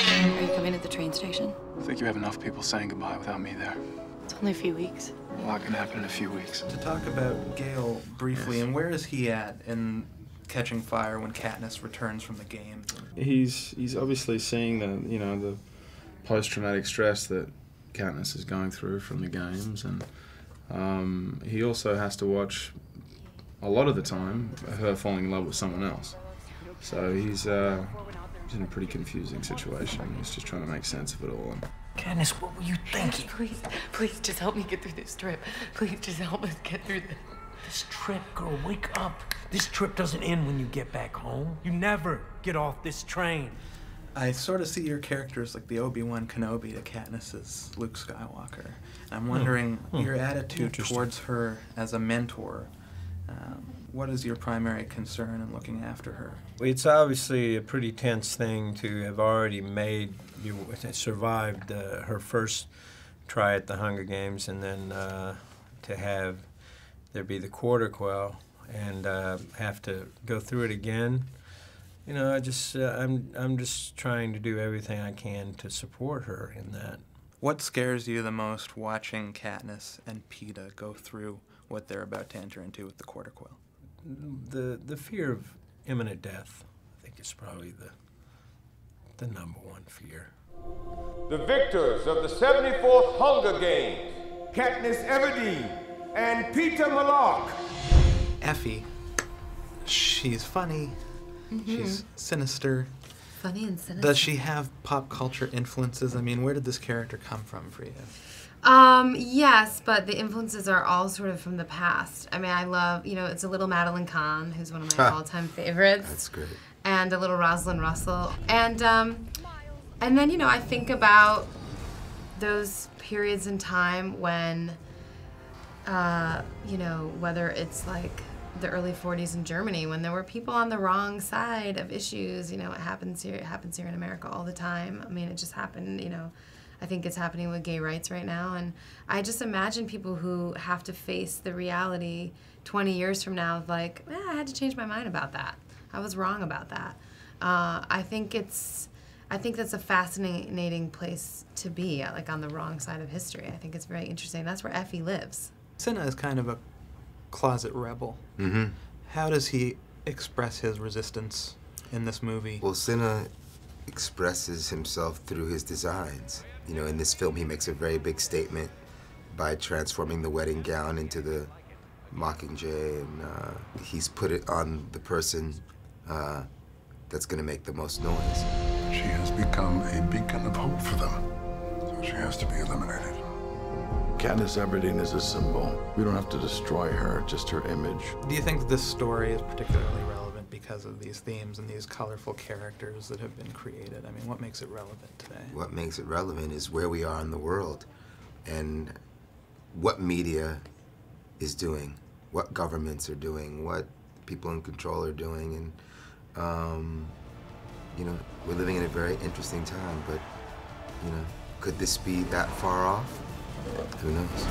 Are you coming to the train station? I think you have enough people saying goodbye without me there. It's only a few weeks. A lot can happen in a few weeks. To talk about Gale briefly, Yes. and where is he at in Catching Fire when Katniss returns from the games? He's obviously seeing the post-traumatic stress that Katniss is going through from the games, and he also has to watch a lot of the time her falling in love with someone else. So he's in a pretty confusing situation. He's just trying to make sense of it all. Katniss, what were you thinking? Please, just help me get through this trip. Please, just help us get through this. This trip, girl, wake up. This trip doesn't end when you get back home. You never get off this train. I sort of see your character as like the Obi-Wan Kenobi to Katniss's Luke Skywalker. And I'm wondering your attitude towards her as a mentor. What is your primary concern in looking after her? It's obviously a pretty tense thing to have already made you survived her first try at the Hunger Games, and then to have there be the quarter quell and have to go through it again. You know, I'm just trying to do everything I can to support her in that. What scares you the most watching Katniss and Peeta go through what they're about to enter into with the quarter quell? The fear of imminent death, I think, is probably the number one fear. The victors of the 74th Hunger Games, Katniss Everdeen and Peeta Mellark. Effie, she's funny, she's sinister. Funny and sinister. Does she have pop culture influences? I mean, where did this character come from for you? Yes, but the influences are all sort of from the past. I mean, I love, it's a little Madeline Kahn, who's one of my all-time favorites. That's great. And a little Rosalind Russell. And then, I think about those periods in time when, whether it's like the early 40s in Germany, when there were people on the wrong side of issues. It happens here in America all the time. I mean, it just happened, I think it's happening with gay rights right now, and I just imagine people who have to face the reality 20 years from now of like, I had to change my mind about that. I was wrong about that. I think that's a fascinating place to be, like on the wrong side of history. I think it's very interesting. That's where Effie lives. Cinna is kind of a closet rebel. Mm-hmm. How does he express his resistance in this movie? Well, Cinna expresses himself through his designs. In this film, he makes a very big statement by transforming the wedding gown into the Mockingjay, and he's put it on the person that's going to make the most noise. She has become a beacon of hope for them, so she has to be eliminated. Katniss Everdeen is a symbol. We don't have to destroy her, just her image. Do you think this story is particularly relevant because of these themes and these colorful characters that have been created? I mean, what makes it relevant today? What makes it relevant is where we are in the world and what media is doing, what governments are doing, what people in control are doing, and we're living in a very interesting time, but could this be that far off? Who knows?